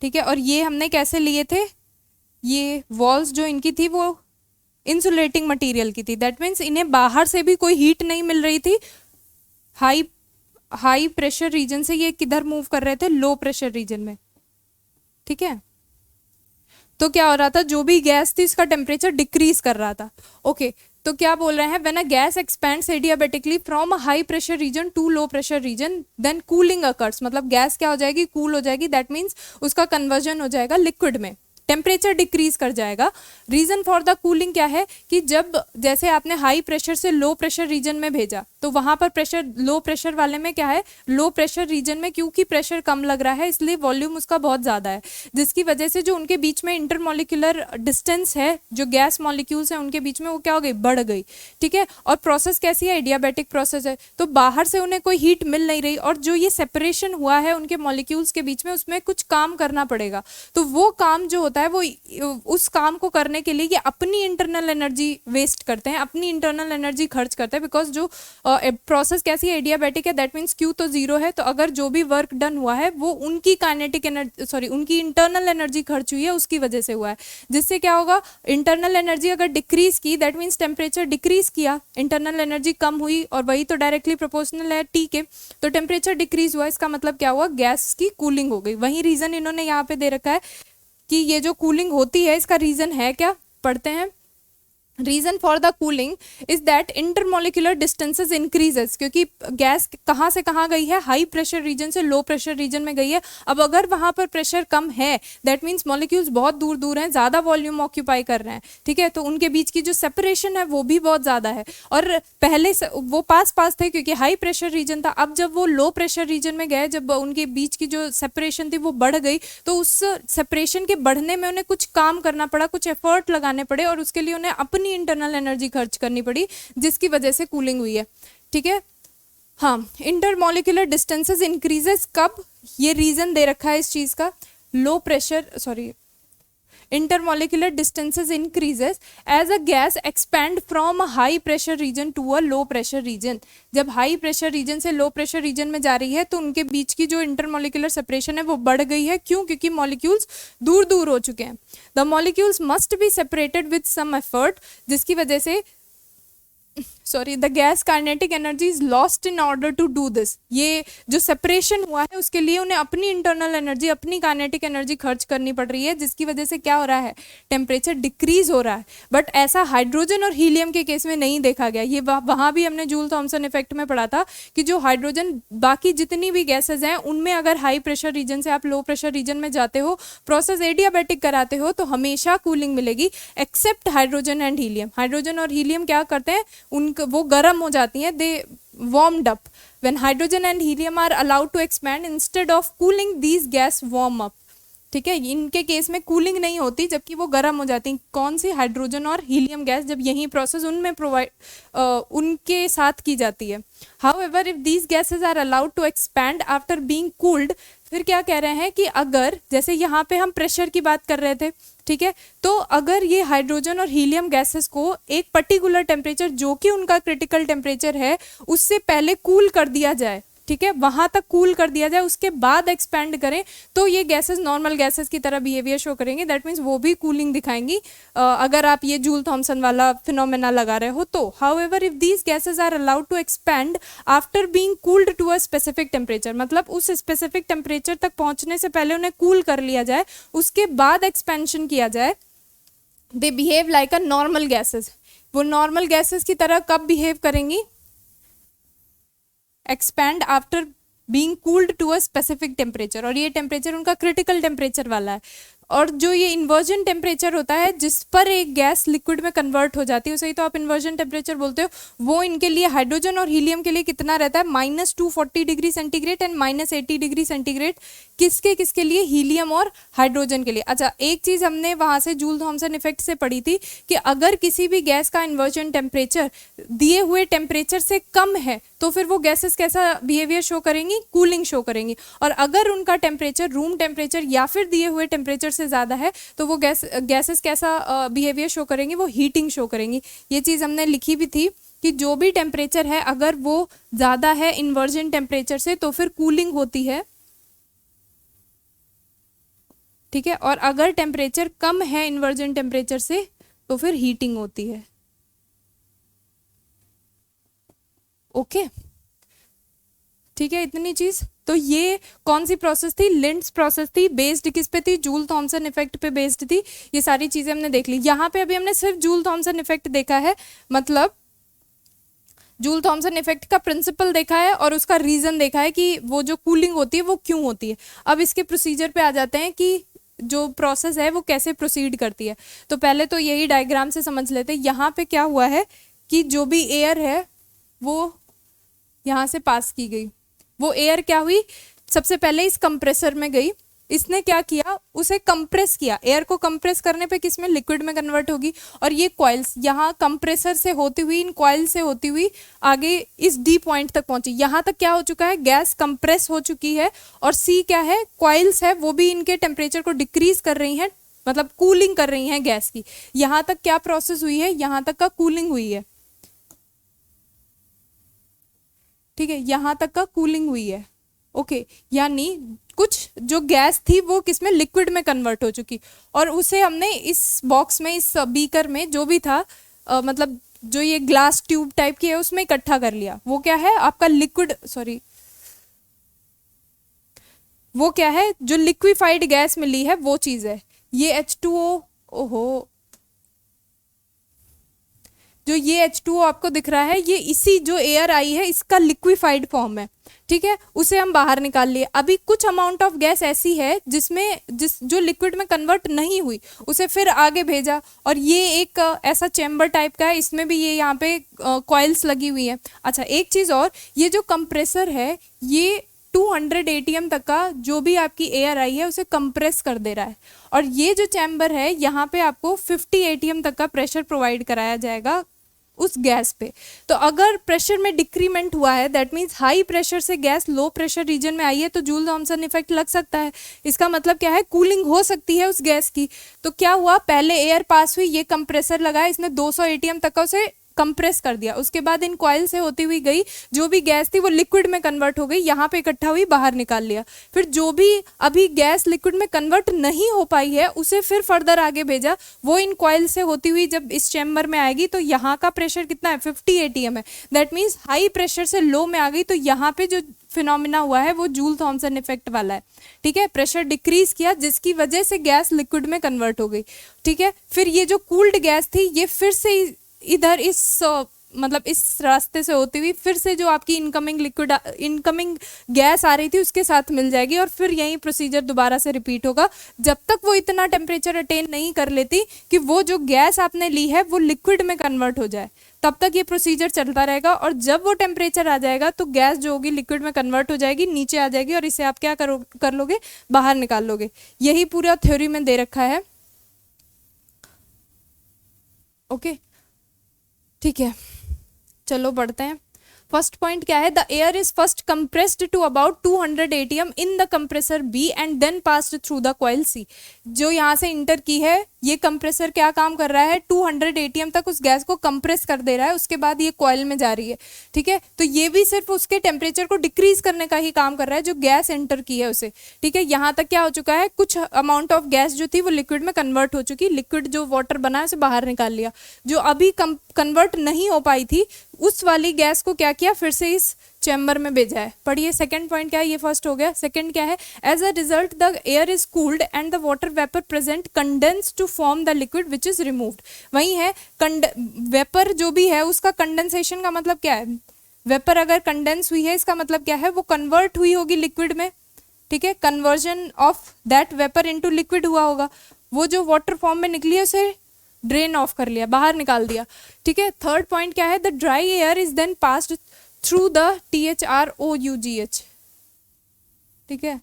ठीक है, और ये हमने कैसे लिए थे, ये वॉल्स जो इनकी थी वो इंसुलेटिंग मटेरियल की थी, दैट मीन्स इन्हें बाहर से भी कोई हीट नहीं मिल रही थी। हाई प्रेशर रीजन से ये किधर मूव कर रहे थे, लो प्रेशर रीजन में, ठीक है। तो क्या हो रहा था, जो भी गैस थी इसका टेम्परेचर डिक्रीज कर रहा था। ओके, तो क्या बोल रहे हैं, when a gas expands adiabatically from a high pressure region to low pressure region then cooling occurs, मतलब गैस क्या हो जाएगी, कूल हो जाएगी, दैट मीन्स उसका कन्वर्जन हो जाएगा लिक्विड में, टेम्परेचर डिक्रीज कर जाएगा। रीजन फॉर द कूलिंग क्या है कि जब जैसे आपने हाई प्रेशर से लो प्रेशर रीजन में भेजा तो वहां पर प्रेशर, लो प्रेशर वाले में क्या है, लो प्रेशर रीजन में क्योंकि प्रेशर कम लग रहा है इसलिए वॉल्यूम उसका बहुत ज़्यादा है, जिसकी वजह से जो उनके बीच में इंटरमोलिकुलर डिस्टेंस है, जो गैस मॉलिक्यूल्स हैं उनके बीच में, वो क्या हो गई, बढ़ गई, ठीक है। और प्रोसेस कैसी है, एडियाबैटिक प्रोसेस है, तो बाहर से उन्हें कोई हीट मिल नहीं रही, और जो ये सेपरेशन हुआ है उनके मॉलिक्यूल्स के बीच में, उसमें कुछ काम करना पड़ेगा। तो वो काम जो होता है वो उस काम को करने के लिए ये अपनी इंटरनल एनर्जी वेस्ट करते हैं, अपनी इंटरनल एनर्जी खर्च करते हैं, बिकॉज जो प्रोसेस कैसी है, एडियाबैटिक है, दैट मीन्स क्यू तो जीरो है, तो अगर जो भी वर्क डन हुआ है वो उनकी काइनेटिक एनर्जी, सॉरी उनकी इंटरनल एनर्जी खर्च हुई है उसकी वजह से हुआ है। जिससे क्या होगा, इंटरनल एनर्जी अगर डिक्रीज की दैट मीन्स टेम्परेचर डिक्रीज किया, इंटरनल एनर्जी कम हुई और वही तो डायरेक्टली प्रोपोर्शनल है टी के, तो टेम्परेचर डिक्रीज हुआ, इसका मतलब क्या हुआ, गैस की कूलिंग हो गई। वही रीजन इन्होंने यहाँ पे दे रखा है कि ये जो कूलिंग होती है इसका रीजन है क्या, पढ़ते हैं। Reason for the cooling is that intermolecular distances increases, क्योंकि गैस कहाँ से कहाँ गई है, हाई प्रेशर रीजन से लो प्रेशर रीजन में गई है। अब अगर वहाँ पर प्रेशर कम है दैट मीन्स मॉलिक्यूल्स बहुत दूर दूर हैं, ज़्यादा वॉल्यूम ऑक्यूपाई कर रहे हैं, ठीक है, तो उनके बीच की जो सेपरेशन है वो भी बहुत ज़्यादा है। और पहले से वो पास पास थे क्योंकि हाई प्रेशर रीजन था, अब जब वो लो प्रेशर रीजन में गए, जब उनके बीच की जो सेपरेशन थी वो बढ़ गई, तो उस सेपरेशन के बढ़ने में उन्हें कुछ काम करना पड़ा, कुछ एफर्ट लगाने पड़े और उसके लिए उन्हें अपनी इंटरनल एनर्जी खर्च करनी पड़ी, जिसकी वजह से कूलिंग हुई है, ठीक है। हाँ, इंटरमॉलिक्यूलर डिस्टेंसेस इंक्रीजेस कब, ये रीजन दे रखा है इस चीज का, low pressure, sorry intermolecular distances increases as a gas expand from a high pressure region to a low pressure region। जब हाई प्रेशर रीजन से लो प्रेशर रीजन में जा रही है तो उनके बीच की जो इंटरमोलिकुलर सेपरेशन है वो बढ़ गई है। क्यों? क्योंकि मॉलिक्यूल्स दूर दूर हो चुके हैं। The molecules must be separated with some effort, जिसकी वजह से the gas kinetic energy is lost in order to do this. ये जो सेपरेशन हुआ है उसके लिए उन्हें अपनी इंटरनल एनर्जी, अपनी काइनेटिक एनर्जी खर्च करनी पड़ रही है, जिसकी वजह से क्या हो रहा है, टेम्परेचर डिक्रीज हो रहा है। बट ऐसा हाइड्रोजन और हीलियम के केस में नहीं देखा गया। ये वहाँ भी हमने जूल थॉमसन इफेक्ट में पढ़ा था कि जो हाइड्रोजन, बाकी जितनी भी गैसेज हैं उनमें अगर हाई प्रेशर रीजन से आप लो प्रेशर रीजन में जाते हो, प्रोसेस एडियाबैटिक कराते हो, तो हमेशा कूलिंग मिलेगी, except hydrogen and helium. Hydrogen और हीलियम क्या करते हैं, वो गर्म हो जाती हैं, they warmed up. When hydrogen and helium are allowed to expand instead of cooling, these gas warm up, ठीक है। इनके केस में कूलिंग नहीं होती जबकि वो गर्म हो जाती हैं। कौन सी? हाइड्रोजन और हीलियम गैस, जब यही प्रोसेस उनमें उनके साथ की जाती है। However if these gases are allowed to expand after being cooled, फिर क्या कह रहे हैं कि अगर, जैसे यहाँ पे हम प्रेशर की बात कर रहे थे, ठीक है, तो अगर ये हाइड्रोजन और हीलियम गैसेस को एक पर्टिकुलर टेम्परेचर, जो कि उनका क्रिटिकल टेम्परेचर है, उससे पहले कूल कर दिया जाए, ठीक है, वहां तक कूल कर दिया जाए, उसके बाद एक्सपैंड करें, तो ये गैसेस नॉर्मल गैसेस की तरह बिहेवियर शो करेंगे। दैट मीन्स वो भी कूलिंग दिखाएंगी अगर आप ये जूल थॉमसन वाला फिनोमेना लगा रहे हो तो। However if these gases are allowed to expand after being cooled to a specific temperature, मतलब उस स्पेसिफिक टेम्परेचर तक पहुंचने से पहले उन्हें कूल कर लिया जाए, उसके बाद एक्सपेंशन किया जाए, they behave like a normal gases. वो नॉर्मल गैसेस की तरह कब बिहेव करेंगी? Expand after being cooled to a specific temperature, और ये टेम्परेचर उनका क्रिटिकल टेम्परेचर वाला है। और जो ये इन्वर्जन टेम्परेचर होता है जिस पर एक गैस लिक्विड में कन्वर्ट हो जाती है, उसे ही तो आप इन्वर्जन टेम्परेचर बोलते हो, वो इनके लिए हाइड्रोजन और हीलियम के लिए कितना रहता है? -240 degree centigrade and -80 degree centigrade. किसके किसके लिए? हीलियम और हाइड्रोजन के लिए। अच्छा, एक चीज हमने वहां से जूल थॉमसन इफेक्ट से पढ़ी थी कि अगर किसी भी गैस का इन्वर्जन टेम्परेचर दिए हुए टेम्परेचर से कम है तो फिर वो गैसेस कैसा बिहेवियर शो करेंगी? कूलिंग शो करेंगी। और अगर उनका टेम्परेचर रूम टेम्परेचर या फिर दिए हुए टेम्परेचर से ज़्यादा है तो वो गैसेस कैसा बिहेवियर शो करेंगी? वो हीटिंग शो करेंगी। ये चीज़ हमने लिखी भी थी कि जो भी टेम्परेचर है अगर वो ज़्यादा है इन्वर्जन टेम्परेचर से तो फिर कूलिंग होती है, ठीक है, और अगर टेम्परेचर कम है इन्वर्जन टेम्परेचर से तो फिर हीटिंग होती है। ओके, ठीक है, इतनी चीज। तो ये कौन सी प्रोसेस थी? लिंड्स प्रोसेस थी। बेस्ड किस पे थी? जूल थॉमसन इफेक्ट पे बेस्ड थी। ये सारी चीजें हमने देख ली। यहाँ पे अभी हमने सिर्फ जूल थॉमसन इफेक्ट देखा है, मतलब जूल थॉमसन इफेक्ट का प्रिंसिपल देखा है और उसका रीजन देखा है कि वो जो कूलिंग होती है वो क्यों होती है। अब इसके प्रोसीजर पे आ जाते हैं कि जो प्रोसेस है वो कैसे प्रोसीड करती है। तो पहले तो यही डायग्राम से समझ लेते हैं। यहाँ पे क्या हुआ है कि जो भी एयर है वो यहाँ से पास की गई। वो एयर क्या हुई? सबसे पहले इस कंप्रेसर में गई, इसने क्या किया? उसे कंप्रेस किया। एयर को कंप्रेस करने पे किस में? लिक्विड में कन्वर्ट होगी। और ये कॉइल्स यहाँ कंप्रेसर से होती हुई, इन कॉइल से होती हुई आगे इस डी पॉइंट तक पहुंची। यहाँ तक क्या हो चुका है? गैस कंप्रेस हो चुकी है। और सी क्या है? कॉइल्स है, वो भी इनके टेम्परेचर को डिक्रीज कर रही हैं मतलब कूलिंग कर रही हैं गैस की। यहाँ तक क्या प्रोसेस हुई है, यहाँ तक का कूलिंग हुई है, ठीक है, यहाँ तक का कूलिंग हुई है। ओके, यानी कुछ जो गैस थी वो किस में, लिक्विड में कन्वर्ट हो चुकी, और उसे हमने इस बॉक्स में, इस बीकर में जो भी था, मतलब जो ये ग्लास ट्यूब टाइप की है उसमें इकट्ठा कर लिया। वो क्या है आपका लिक्विड, सॉरी वो क्या है, जो लिक्विफाइड गैस मिली है वो चीज है ये H2O। ओहो, जो ये H2O आपको दिख रहा है, ये इसी जो एयर आई है इसका लिक्विफाइड फॉर्म है, ठीक है, उसे हम बाहर निकाल लिए। अभी कुछ अमाउंट ऑफ गैस ऐसी है जो लिक्विड में कन्वर्ट नहीं हुई, उसे फिर आगे भेजा, और ये एक ऐसा चैम्बर टाइप का है, इसमें भी ये यहाँ पे कॉइल्स लगी हुई है। अच्छा, एक चीज और, ये जो कंप्रेसर है ये 200 ATM तक का जो भी आपकी एयर आई है उसे कंप्रेस कर दे रहा है, और ये जो चैम्बर है यहाँ पे आपको 50 ATM तक का प्रेशर प्रोवाइड कराया जाएगा उस गैस पे। तो अगर प्रेशर में डिक्रीमेंट हुआ है, दैट मीन्स हाई प्रेशर से गैस लो प्रेशर रीजन में आई है, तो जूल थॉमसन इफेक्ट लग सकता है। इसका मतलब क्या है, कूलिंग हो सकती है उस गैस की। तो क्या हुआ, पहले एयर पास हुई, ये कंप्रेसर लगाया, इसने 200 ATM तक का उसे कंप्रेस कर दिया, उसके बाद इन कॉइल से होती हुई गई, जो भी गैस थी वो लिक्विड में कन्वर्ट हो गई, यहाँ पे इकट्ठा हुई, बाहर निकाल लिया। फिर जो भी अभी गैस लिक्विड में कन्वर्ट नहीं हो पाई है उसे फिर फर्दर आगे भेजा, वो इन कॉइल से होती हुई जब इस चैम्बर में आएगी तो यहाँ का प्रेशर कितना है, 50 ATM है। दैट मीन्स हाई प्रेशर से लो में आ गई, तो यहाँ पे जो फिनोमिना हुआ है वो जूल थॉमसन इफेक्ट वाला है, ठीक है। प्रेशर डिक्रीज किया जिसकी वजह से गैस लिक्विड में कन्वर्ट हो गई, ठीक है। फिर ये जो कूल्ड गैस थी ये फिर से इधर इस मतलब इस रास्ते से होती हुई फिर से जो आपकी इनकमिंग गैस आ रही थी उसके साथ मिल जाएगी, और फिर यही प्रोसीजर दोबारा से रिपीट होगा जब तक वो इतना टेम्परेचर अटेन नहीं कर लेती कि वो जो गैस आपने ली है वो लिक्विड में कन्वर्ट हो जाए, तब तक ये प्रोसीजर चलता रहेगा। और जब वो टेम्परेचर आ जाएगा तो गैस जो होगी लिक्विड में कन्वर्ट हो जाएगी, नीचे आ जाएगी, और इसे आप क्या कर लोगे, बाहर निकाल लोगे। यही पूरा थ्योरी में दे रखा है, ओके, ठीक है। चलो बढ़ते हैं। फर्स्ट पॉइंट क्या है, the air is first compressed to about 200 ATM in the compressor B and then passed through the coil C. जो यहाँ से इंटर की है ये कंप्रेसर क्या काम कर रहा है, 200 ATM तक उस गैस को कंप्रेस कर दे रहा है, उसके बाद ये कॉइल में जा रही है, ठीक है। तो ये भी सिर्फ उसके टेम्परेचर को डिक्रीज करने का ही काम कर रहा है जो गैस एंटर की है उसे, ठीक है। यहाँ तक क्या हो चुका है, कुछ अमाउंट ऑफ गैस जो थी वो लिक्विड में कन्वर्ट हो चुकी, लिक्विड जो वाटर बना है उसे बाहर निकाल लिया। जो अभी कन्वर्ट नहीं हो पाई थी उस वाली गैस को क्या किया, फिर से इस चैम्बर में भेजा है। पढ़िए सेकंड पॉइंट क्या है, ये फर्स्ट हो गया। सेकंड क्या है, as a result the air is cooled and the water vapour present condense to form the liquid which is removed. वही है, वेपर जो भी है उसका कंडेंसेशन का मतलब क्या है, वेपर अगर कंडेंस हुई है इसका मतलब क्या है, वो कन्वर्ट हुई होगी लिक्विड में, ठीक है। Conversion of that vapour into liquid हुआ होगा, वो जो वाटर फॉर्म में निकली है उसे ड्रेन ऑफ कर लिया, बाहर निकाल दिया, ठीक है। थर्ड पॉइंट क्या है, the dry air is then passed through the THROUGH, ठीक है,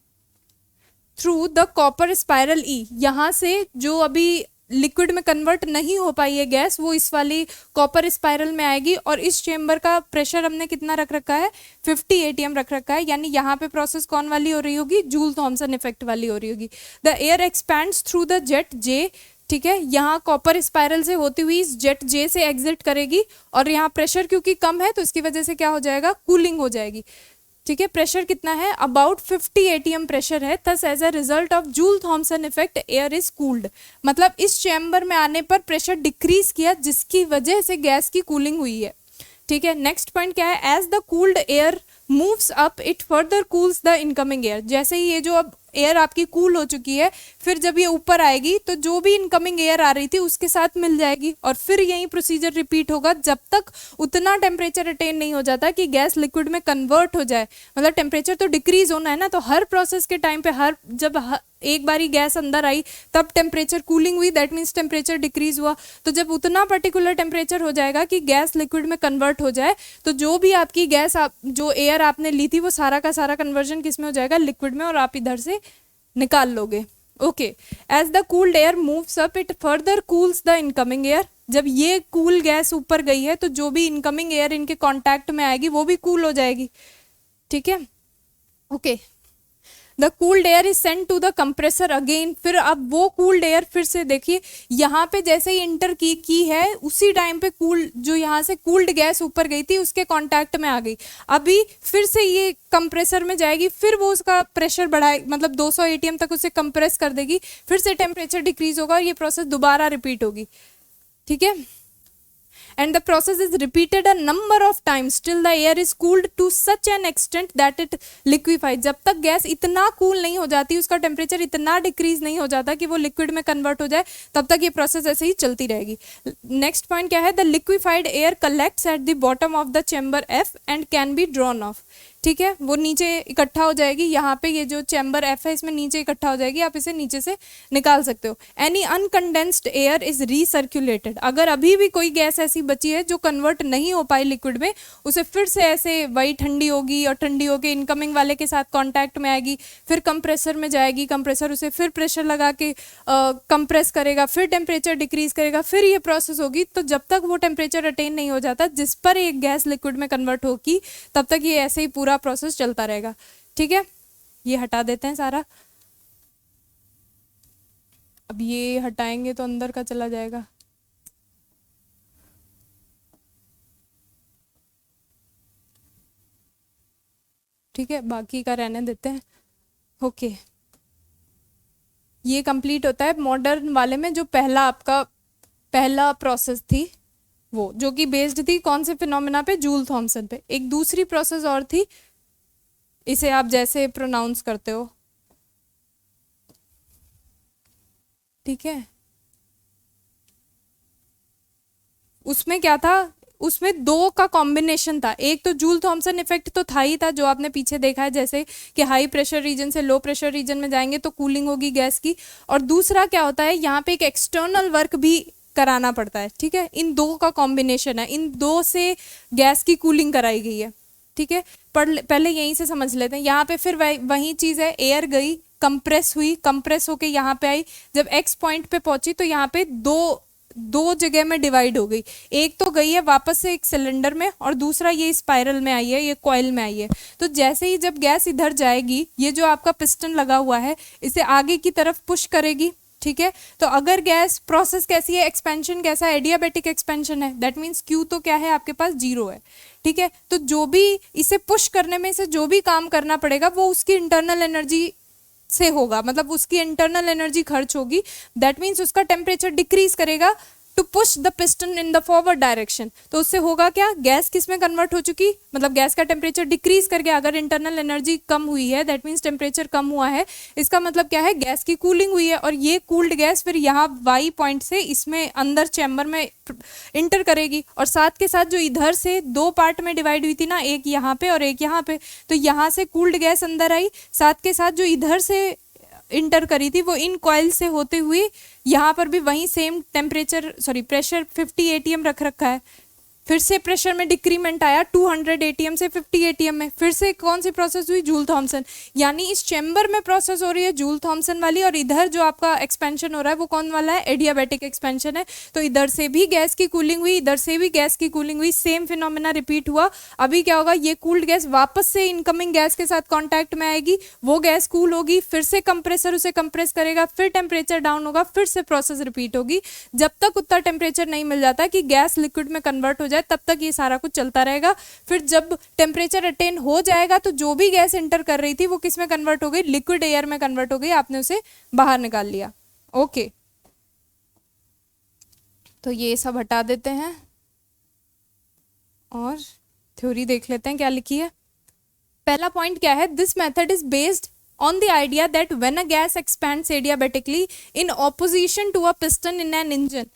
through the copper spiral E. यहाँ से जो अभी लिक्विड में कन्वर्ट नहीं हो पाई है गैस वो इस वाली कॉपर स्पाइरल में आएगी, और इस चेम्बर का प्रेशर हमने कितना रख रखा है, 50 ATM रख रखा है। यानी यहाँ पे प्रोसेस कौन वाली हो रही होगी, जूल थॉमसन इफेक्ट वाली हो रही होगी। The air expands through the jet जे, ठीक है, यहाँ कॉपर स्पाइरल से होती हुई इस जेट जे से एग्जिट करेगी, और यहाँ प्रेशर क्योंकि कम है तो इसकी वजह से क्या हो जाएगा, कूलिंग हो जाएगी, ठीक है। प्रेशर कितना है, अबाउट 50 ATM प्रेशर है। Thus as a result of Joule Thomson effect air is cooled, मतलब इस चैम्बर में आने पर प्रेशर डिक्रीज किया जिसकी वजह से गैस की कूलिंग हुई है, ठीक है। नेक्स्ट पॉइंट क्या है, as the cooled air moves up it further cools the incoming air. जैसे ही ये जो अब एयर आपकी कूल हो चुकी है, फिर जब ये ऊपर आएगी तो जो भी इनकमिंग एयर आ रही थी उसके साथ मिल जाएगी, और फिर यही प्रोसीजर रिपीट होगा जब तक उतना टेम्परेचर अटेन नहीं हो जाता कि गैस लिक्विड में कन्वर्ट हो जाए। मतलब टेम्परेचर तो डिक्रीज होना है ना, तो हर प्रोसेस के टाइम पे एक बारी गैस अंदर आई तब टेम्परेचर कूलिंग हुई, दैट मीन्स टेम्परेचर डिक्रीज हुआ। तो जब उतना पर्टिकुलर टेम्परेचर हो जाएगा कि गैस लिक्विड में कन्वर्ट हो जाए, तो जो भी आपकी गैस जो एयर आपने ली थी वो सारा का सारा कन्वर्जन किस में हो जाएगा, लिक्विड में, और आप इधर से निकाल लोगे, okay. As the cooled air moves up it further cools the incoming air. जब ये कूल गैस ऊपर गई है तो जो भी इनकमिंग एयर इनके कांटेक्ट में आएगी वो भी कूल हो जाएगी, ठीक है, okay. The cooled air is sent to the compressor again, फिर अब वो कूल्ड एयर फिर से देखिए यहाँ पे जैसे ही इंटर की है उसी टाइम पे कूल जो यहाँ से कूल्ड गैस ऊपर गई थी उसके कांटेक्ट में आ गई, अभी फिर से ये कंप्रेसर में जाएगी, फिर वो उसका प्रेशर बढ़ाए मतलब 200 एटीएम तक उसे कंप्रेस कर देगी, फिर से टेम्परेचर डिक्रीज होगा और ये प्रोसेस दोबारा रिपीट होगी, ठीक है। And the process is repeated a number of times till the air is cooled to such an extent that it liquefies। जब तक गैस इतना कूल नहीं हो जाती, उसका टेम्परेचर इतना डिक्रीज नहीं हो जाता कि वो लिक्विड में कन्वर्ट हो जाए, तब तक ये प्रोसेस ऐसे ही चलती रहेगी। नेक्स्ट पॉइंट क्या है, the liquefied air collects at the bottom of the chamber F and can be drawn of, ठीक है, वो नीचे इकट्ठा हो जाएगी, यहाँ पे ये जो चैम्बर एफ है इसमें नीचे इकट्ठा हो जाएगी, आप इसे नीचे से निकाल सकते हो। एनी अनकंडेंस्ड एयर इज रीसर्कुलेटेड, अगर अभी भी कोई गैस ऐसी बची है जो कन्वर्ट नहीं हो पाई लिक्विड में, उसे फिर से ऐसे वही ठंडी होगी और ठंडी होकर इनकमिंग वाले के साथ कांटेक्ट में आएगी, फिर कंप्रेसर में जाएगी, कंप्रेसर उसे फिर प्रेशर लगा के कंप्रेस करेगा, फिर टेम्परेचर डिक्रीज करेगा, फिर ये प्रोसेस होगी। तो जब तक वो टेम्परेचर अटेन नहीं हो जाता जिस पर एक गैस लिक्विड में कन्वर्ट होगी, तब तक ये ऐसे ही पूरा प्रोसेस चलता रहेगा, ठीक है। ये हटा देते हैं सारा, अब ये हटाएंगे तो अंदर का चला जाएगा, ठीक है, बाकी का रहने देते हैं। ओके, ये कंप्लीट होता है मॉडर्न वाले में, जो पहला प्रोसेस थी वो, जो कि बेस्ड थी कौन से फिनोमेना पे, जूल थॉमसन पे। एक दूसरी प्रोसेस और थी, इसे आप जैसे प्रोनाउंस करते हो, ठीक है। उसमें क्या था, उसमें दो का कॉम्बिनेशन था, एक तो जूल थॉमसन इफेक्ट तो था ही था जो आपने पीछे देखा है, जैसे कि हाई प्रेशर रीजन से लो प्रेशर रीजन में जाएंगे तो कूलिंग होगी गैस की, और दूसरा क्या होता है, यहाँ पे एक एक्सटर्नल वर्क भी कराना पड़ता है, ठीक है। इन दो का कॉम्बिनेशन है, इन दो से गैस की कूलिंग कराई गई है, ठीक है। पहले यहीं से समझ लेते हैं। यहाँ पे फिर वही चीज़ है, एयर गई, कंप्रेस हुई, कंप्रेस होके यहाँ पे आई, जब एक्स पॉइंट पे पहुंची तो यहाँ पे दो जगह में डिवाइड हो गई, एक तो गई है वापस से एक सिलेंडर में और दूसरा ये स्पाइरल में आई है, ये कॉइल में आई है। तो जैसे ही जब गैस इधर जाएगी, ये जो आपका पिस्टन लगा हुआ है इसे आगे की तरफ पुश करेगी, ठीक है। तो अगर गैस प्रोसेस कैसी है, एक्सपेंशन कैसा है, एडियाबैटिक एक्सपेंशन है, दैट मीन्स क्यू तो क्या है आपके पास 0 है, ठीक है। तो जो भी इसे पुश करने में, इसे जो भी काम करना पड़ेगा वो उसकी इंटरनल एनर्जी से होगा, मतलब उसकी इंटरनल एनर्जी खर्च होगी, दैट मीन्स उसका टेम्परेचर डिक्रीज करेगा to push the piston in the forward direction. तो उससे होगा क्या, गैस किस में कन्वर्ट हो चुकी, मतलब गैस का टेम्परेचर डिक्रीज करके, अगर इंटरनल एनर्जी कम हुई है दैट मीन्स टेम्परेचर कम हुआ है, इसका मतलब क्या है, गैस की कूलिंग हुई है, और ये कूल्ड गैस फिर यहाँ वाई पॉइंट से इसमें अंदर चैम्बर में इंटर करेगी, और साथ के साथ जो इधर से दो पार्ट में डिवाइड हुई थी ना, एक यहाँ पे और एक यहाँ पे, तो यहाँ से कूल्ड गैस अंदर आई, साथ के साथ जो इधर से इंटर करी थी वो इन कॉइल से होते हुए यहाँ पर भी वही सेम प्रेशर 50 एटीएम रख रखा है, फिर से प्रेशर में डिक्रीमेंट आया 200 एटीएम से 50 एटीएम में, फिर से कौन सी प्रोसेस हुई, जूल थॉमसन। यानी इस चैम्बर में प्रोसेस हो रही है जूल थॉमसन वाली, और इधर जो आपका एक्सपेंशन हो रहा है वो कौन वाला है, एडियाबैटिक एक्सपेंशन है। तो इधर से भी गैस की कूलिंग हुई, इधर से भी गैस की कूलिंग हुई, सेम फिनोमेना रिपीट हुआ। अभी क्या होगा, ये कूल्ड गैस वापस से इनकमिंग गैस के साथ कॉन्टैक्ट में आएगी, वो गैस कूल होगी, फिर से कंप्रेसर उसे कंप्रेस करेगा, फिर टेम्परेचर डाउन होगा, फिर से प्रोसेस रिपीट होगी, जब तक उतना टेम्परेचर नहीं मिल जाता कि गैस लिक्विड में कन्वर्ट हो जाए, तब तक ये सारा कुछ चलता रहेगा। फिर जब टेम्परेचर अटेन हो जाएगा तो जो भी गैस एंटर कर रही थी वो किस में कन्वर्ट हो गई, लिक्विड एयर में कन्वर्ट हो गई, आपने उसे बाहर निकाल लिया। ओके, तो ये सब हटा देते हैं और थ्योरी देख लेते हैं क्या लिखी है। पहला पॉइंट क्या है, this method is based on the idea that when a gas expands adiabatically in opposition to a piston in an engine,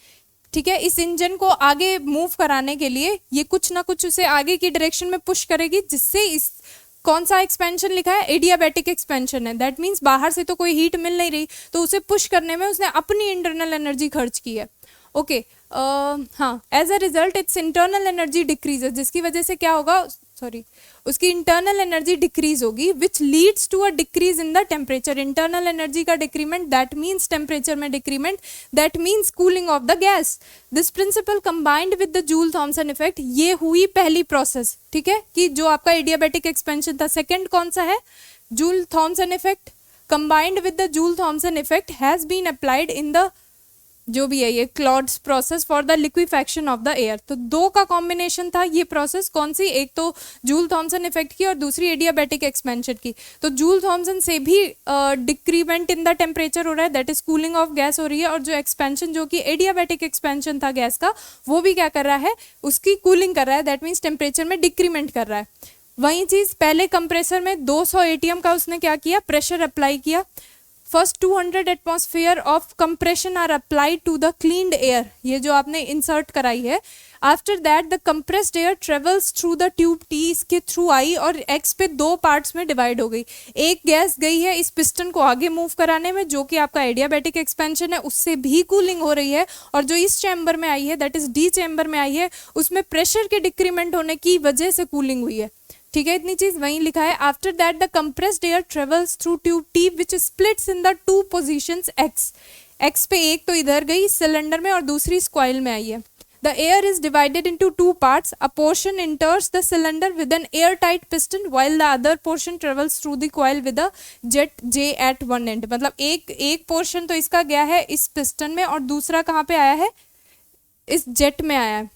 ठीक है, इस इंजन को आगे मूव कराने के लिए ये कुछ ना कुछ उसे आगे की डायरेक्शन में पुश करेगी, जिससे इस कौन सा एक्सपेंशन लिखा है, एडियाबैटिक एक्सपेंशन है, दैट मीन्स बाहर से तो कोई हीट मिल नहीं रही, तो उसे पुश करने में उसने अपनी इंटरनल एनर्जी खर्च की है। ओके, हाँ, as a result its internal energy decreases, जिसकी वजह से क्या होगा, उसकी इंटरनल एनर्जी डिक्रीज होगी, which leads to a decrease in the temperature. Internal energy का डिक्रीमेंट दैट मीन्स टेम्परेचर में decrement, that means cooling of the gas. This principle combined with the Joule Thomson effect, ये हुई पहली process, ठीक है, कि जो आपका एडियाबैटिक एक्सपेंशन था। सेकंड कौन सा है, Joule Thomson effect combined with the Joule Thomson effect has been applied in the जो भी है ये Claude's process for the liquefaction of the air. तो दो का कॉम्बिनेशन था ये प्रोसेस, कौन सी, एक तो जूल थॉमसन इफेक्ट की और दूसरी एडियाबैटिक एक्सपेंशन की। तो जूल थॉमसन से भी डिक्रीमेंट इन द टेम्परेचर हो रहा है, that is cooling of gas हो रही है, और जो एक्सपेंशन जो कि एडियाबैटिक एक्सपेंशन था गैस का, वो भी क्या कर रहा है, उसकी कूलिंग कर रहा है, दैट मीन्स टेम्परेचर में डिक्रीमेंट कर रहा है। वही चीज पहले कंप्रेसर में 200 एटीएम का उसने क्या किया, प्रेशर अप्लाई किया। First 200 atmosphere of compression are applied to the cleaned air, ये जो आपने इंसर्ट कराई है। After that the compressed air travels through the tube T, इसके थ्रू आई और एक्स पे दो पार्ट्स में डिवाइड हो गई। एक गैस गई है इस पिस्टन को आगे मूव कराने में, जो कि आपका एडियाबैटिक एक्सपेंशन है, उससे भी कूलिंग हो रही है, और जो इस चैम्बर में आई है दैट इज डी चैम्बर में आई है, उसमें प्रेशर के डिक्रीमेंट होने की वजह से कूलिंग हुई है। ठीक है, इतनी चीज वहीं लिखा है। After that the compressed air travels through tube T which splits in the two positions x, x पे एक तो इधर गई सिलेंडर में और दूसरी इस कॉइल में आई है। The air is divided into two parts, a portion enters the cylinder with an air tight piston while the other portion travels through the coil with a jet J at one end. मतलब एक portion तो इसका गया है इस piston में और दूसरा कहाँ पे आया है, इस जेट में आया है।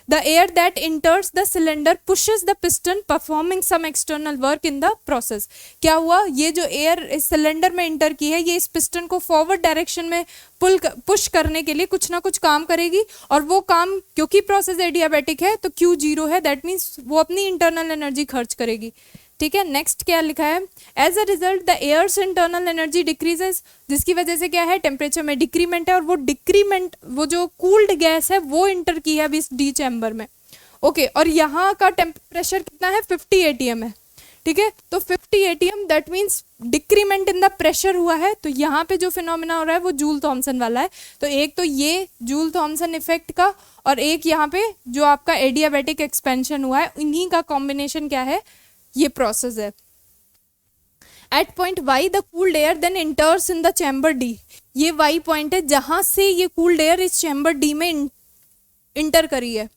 The air that enters the cylinder pushes the piston performing some external work in the process। क्या हुआ, ये जो एयर इस सिलेंडर में इंटर की है, ये इस पिस्टन को फॉरवर्ड डायरेक्शन में पुश करने के लिए कुछ ना कुछ काम करेगी, और वो काम क्योंकि प्रोसेस एडियाबैटिक है तो Q जीरो है, दैट मीन्स वो अपनी इंटरनल एनर्जी खर्च करेगी। ठीक है, नेक्स्ट क्या लिखा है, as a result the air's internal energy decreases, जिसकी वजह से क्या है, टेम्परेचर में डिक्रीमेंट है, और वो डिक्रीमेंट वो जो कूल्ड गैस है वो इंटर की है अभी इस डी चैम्बर में। ओके, और यहाँ का प्रेशर कितना है, 50 एटीएम है। ठीक है, तो 50 ATM that means decrement in the pressure हुआ है। तो यहाँ पे जो फिनोमिना हो रहा है वो जूल थॉमसन वाला है। तो एक तो ये जूल थॉमसन इफेक्ट का, और एक यहाँ पे जो आपका एडियाबैटिक एक्सपेंशन हुआ है, इन्हीं का कॉम्बिनेशन क्या है, ये प्रोसेस है। At point Y the cooled air then enters in the chamber D, ये वाई पॉइंट है जहां से ये कूल्ड एयर इस चैम्बर डी में इंटर करी है।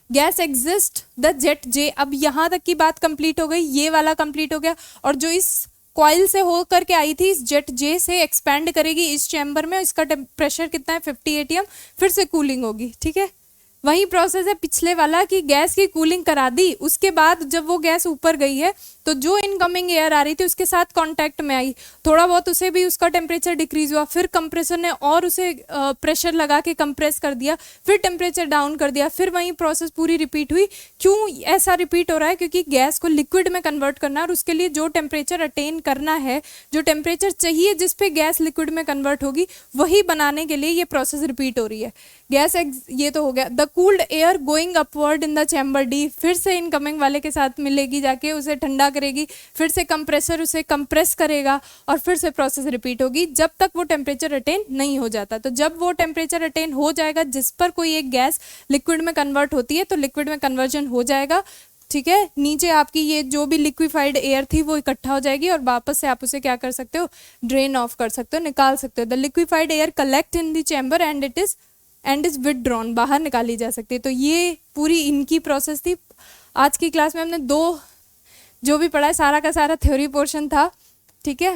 Gas exist the jet J, अब यहां तक की बात कंप्लीट हो गई, ये वाला कंप्लीट हो गया, और जो इस कॉइल से हो करके आई थी इस जेट जे से एक्सपैंड करेगी इस चैम्बर में, इसका प्रेशर कितना है, 50 एटीएम, फिर से कूलिंग होगी। ठीक है, वही प्रोसेस है पिछले वाला कि गैस की कूलिंग करा दी, उसके बाद जब वो गैस ऊपर गई है तो जो इनकमिंग एयर आ रही थी उसके साथ कांटेक्ट में आई, थोड़ा बहुत उसे भी उसका टेम्परेचर डिक्रीज हुआ, फिर कंप्रेसर ने और उसे प्रेशर लगा के कंप्रेस कर दिया, फिर टेम्परेचर डाउन कर दिया, फिर वही प्रोसेस पूरी रिपीट हुई। क्यों ऐसा रिपीट हो रहा है, क्योंकि गैस को लिक्विड में कन्वर्ट करना है, और उसके लिए जो टेम्परेचर अटेन करना है, जो टेम्परेचर चाहिए जिस पे गैस लिक्विड में कन्वर्ट होगी, वही बनाने के लिए ये प्रोसेस रिपीट हो रही है। गैस ये तो हो गया। The cooled air going upward in the chamber D, फिर से इनकमिंग वाले के साथ मिलेगी जाके, उसे ठंडा करेगी, फिर से कंप्रेसर उसे कंप्रेस करेगा, और फिर से प्रोसेस रिपीट होगी जब तक वो टेम्परेचर अटेन नहीं हो जाता। तो जब वो टेम्परेचर अटेन हो जाएगा जिस पर कोई एक गैस लिक्विड में कन्वर्ट होती है, तो लिक्विड में कन्वर्जन हो जाएगा। ठीक है, नीचे आपकी ये जो भी लिक्विफाइड एयर थी वो इकट्ठा हो जाएगी, और वापस से आप उसे क्या कर सकते हो, ड्रेन ऑफ कर सकते हो, निकाल सकते हो। The liquefied air collect in the chamber and is withdrawn, बाहर निकाली जा सकती है। तो ये पूरी इनकी प्रोसेस थी। आज की क्लास में हमने दो जो भी पढ़ा है सारा का सारा थ्योरी पोर्शन था। ठीक है,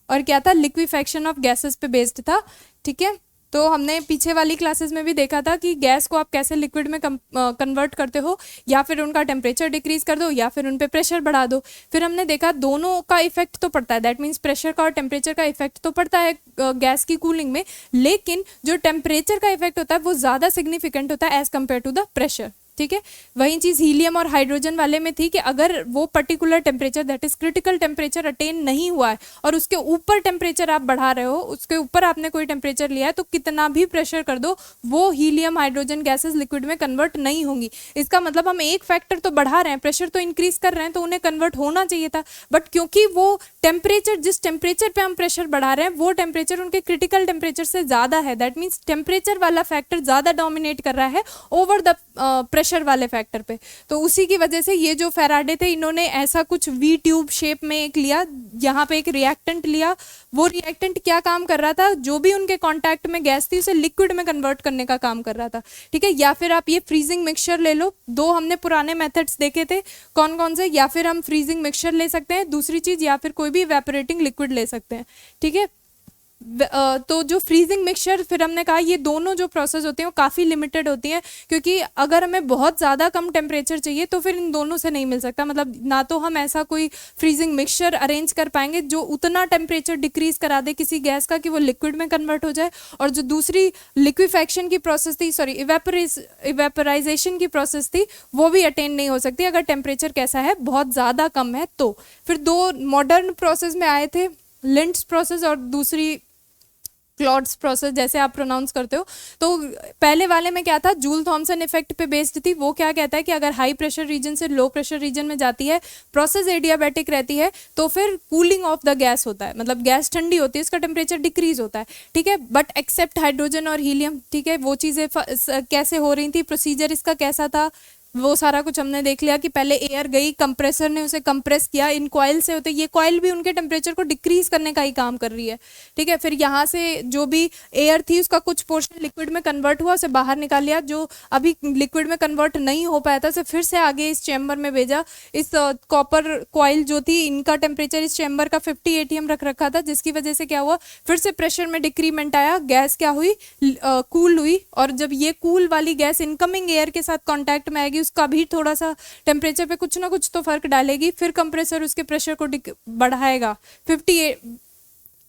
और क्या था, लिक्विफैक्शन ऑफ गैसेस पे बेस्ड था। ठीक है, तो हमने पीछे वाली क्लासेस में भी देखा था कि गैस को आप कैसे लिक्विड में कन्वर्ट करते हो, या फिर उनका टेम्परेचर डिक्रीज कर दो, या फिर उन पे प्रेशर बढ़ा दो। फिर हमने देखा दोनों का इफेक्ट तो पड़ता है, दैट मीन्स प्रेशर का और टेम्परेचर का इफेक्ट तो पड़ता है गैस की कूलिंग में, लेकिन जो टेम्परेचर का इफेक्ट होता है वो ज़्यादा सिग्निफिकेंट होता है as compare to the pressure. ठीक है, वही चीज़ हीलियम और हाइड्रोजन वाले में थी कि अगर वो particular temperature that is critical temperature attain नहीं हुआ है, और उसके ऊपर टेम्परेचर आप बढ़ा रहे हो, उसके ऊपर आपने कोई टेम्परेचर लिया है, तो कितना भी प्रेशर कर दो वो हीलियम हाइड्रोजन गैसेस लिक्विड में कन्वर्ट नहीं होंगी। इसका मतलब हम एक फैक्टर तो बढ़ा रहे हैं, प्रेशर तो इंक्रीज कर रहे हैं, तो उन्हें कन्वर्ट होना चाहिए था, बट क्योंकि वो टेम्परेचर, जिस टेम्परेचर पे हम प्रेशर बढ़ा रहे हैं वो टेम्परेचर उनके क्रिटिकल टेम्परेचर से ज़्यादा है, दैट मीन्स टेम्परेचर वाला फैक्टर ज़्यादा डोमिनेट कर रहा है ओवर द प्रेशर वाले फैक्टर पे। तो उसी की वजह से ये जो फैराडे थे इन्होंने ऐसा कुछ वी ट्यूब शेप में एक लिया, यहाँ पे एक रिएक्टेंट लिया, वो रिएक्टेंट क्या काम कर रहा था, जो भी उनके कांटेक्ट में गैस थी उसे लिक्विड में कन्वर्ट करने का काम कर रहा था, ठीक है। या फिर आप ये फ्रीजिंग मिक्सचर ले लो, दो हमने पुराने मेथड्स देखे थे कौन कौन से, या फिर हम फ्रीजिंग मिक्सचर ले सकते हैं, दूसरी चीज़ या फिर कोई भी इवेपोरेटिंग लिक्विड ले सकते हैं, ठीक है। तो जो फ्रीजिंग मिक्सचर, फिर हमने कहा ये दोनों जो प्रोसेस होती हैं वो काफ़ी लिमिटेड होती हैं, क्योंकि अगर हमें बहुत ज़्यादा कम टेम्परेचर चाहिए तो फिर इन दोनों से नहीं मिल सकता, मतलब ना तो हम ऐसा कोई फ्रीजिंग मिक्सचर अरेंज कर पाएंगे जो उतना टेम्परेचर डिक्रीज करा दे किसी गैस का कि वो लिक्विड में कन्वर्ट हो जाए, और जो दूसरी लिक्विफैक्शन की प्रोसेस थी, सॉरी इवेपराइजेशन की प्रोसेस थी, वो भी अटेन नहीं हो सकती अगर टेम्परेचर कैसा है, बहुत ज़्यादा कम है। तो फिर दो मॉडर्न प्रोसेस में आए थे, लिंट्स प्रोसेस और दूसरी क्लॉड्स प्रोसेस, जैसे आप प्रोनाउंस करते हो। तो पहले वाले में क्या था, जूल थॉमसन इफेक्ट पे बेस्ड थी। वो क्या कहता है कि अगर हाई प्रेशर रीजन से लो प्रेशर रीजन में जाती है, प्रोसेस एडियाबैटिक रहती है, तो फिर कूलिंग ऑफ द गैस होता है, मतलब गैस ठंडी होती है, इसका टेम्परेचर डिक्रीज होता है, ठीक है। बट एक्सेप्ट हाइड्रोजन और हीलियम, ठीक है। वो चीज़ें कैसे हो रही थी, प्रोसीजर इसका कैसा था, वो सारा कुछ हमने देख लिया कि पहले एयर गई, कंप्रेसर ने उसे कंप्रेस किया, इन कॉइल से होते, ये कॉइल भी उनके टेम्परेचर को डिक्रीज करने का ही काम कर रही है, ठीक है। फिर यहाँ से जो भी एयर थी उसका कुछ पोर्शन लिक्विड में कन्वर्ट हुआ, उसे बाहर निकाल लिया, जो अभी लिक्विड में कन्वर्ट नहीं हो पाया था उसे फिर से आगे इस चैम्बर में भेजा। इस कॉपर कॉइल जो थी, इनका टेम्परेचर इस चैम्बर का 50 ATM रख रखा था, जिसकी वजह से क्या हुआ, फिर से प्रेशर में डिक्रीमेंट आया, गैस क्या हुई, कूल हुई, और जब ये कूल वाली गैस इनकमिंग एयर के साथ कॉन्टैक्ट में आएगी, उसका भी थोड़ा सा टेम्परेचर पे कुछ ना कुछ तो फर्क डालेगी, फिर कंप्रेसर उसके प्रेशर को बढ़ाएगा,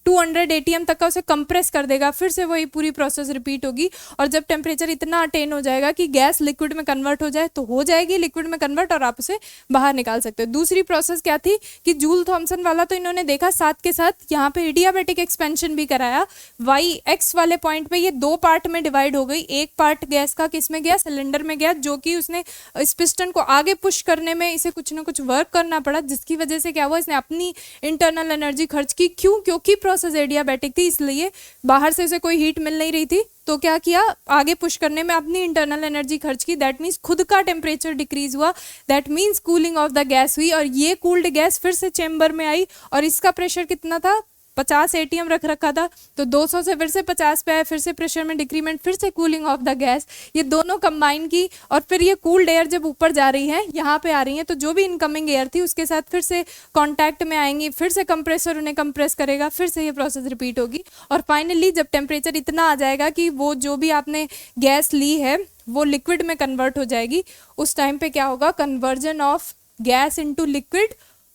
200 ATM तक का उसे कंप्रेस कर देगा, फिर से वही पूरी प्रोसेस रिपीट होगी, और जब टेम्परेचर इतना अटेन हो जाएगा कि गैस लिक्विड में कन्वर्ट हो जाए, तो हो जाएगी लिक्विड में कन्वर्ट और आप उसे बाहर निकाल सकते हो। दूसरी प्रोसेस क्या थी कि जूल थॉमसन वाला तो इन्होंने देखा, साथ के साथ यहाँ पे एडियाबैटिक एक्सपेंशन भी कराया। YX वाले पॉइंट पे ये दो पार्ट में डिवाइड हो गई, एक पार्ट गैस का किस में गया, सिलेंडर में गया, जो कि उसने इस पिस्टन को आगे पुश करने में इसे कुछ ना कुछ वर्क करना पड़ा, जिसकी वजह से क्या हुआ, इसने अपनी इंटरनल एनर्जी खर्च की। क्यों? क्योंकि प्रोसेस एडियाबैटिक थी, इसलिए बाहर से उसे कोई हीट मिल नहीं रही थी, तो क्या किया, आगे पुश करने में अपनी इंटरनल एनर्जी खर्च की, दैट मीन्स खुद का टेम्परेचर डिक्रीज हुआ, that means cooling of the gas हुई, और ये कूल्ड गैस फिर से चेम्बर में आई, और इसका प्रेशर कितना था, 50 ATM रख रखा था, तो 200 से फिर से 50 पे आया, फिर से प्रेशर में डिक्रीमेंट, फिर से कूलिंग ऑफ द गैस, ये दोनों कंबाइन की, और फिर ये कूल्ड एयर जब ऊपर जा रही है, यहाँ पे आ रही है, तो जो भी इनकमिंग एयर थी उसके साथ फिर से कांटेक्ट में आएंगी, फिर से कंप्रेसर उन्हें कंप्रेस करेगा, फिर से ये प्रोसेस रिपीट होगी, और फाइनली जब टेम्परेचर इतना आ जाएगा कि वो जो भी आपने गैस ली है वो लिक्विड में कन्वर्ट हो जाएगी, उस टाइम पे क्या होगा, conversion of gas into liquid,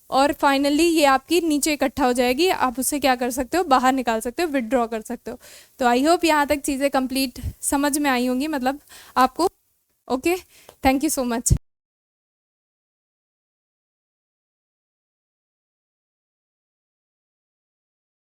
और फाइनली ये आपकी नीचे इकट्ठा हो जाएगी, आप उसे क्या कर सकते हो, बाहर निकाल सकते हो, विदड्रॉ कर सकते हो। तो आई होप यहाँ तक चीज़ें कंप्लीट समझ में आई होंगी, मतलब आपको। Okay, thank you so much.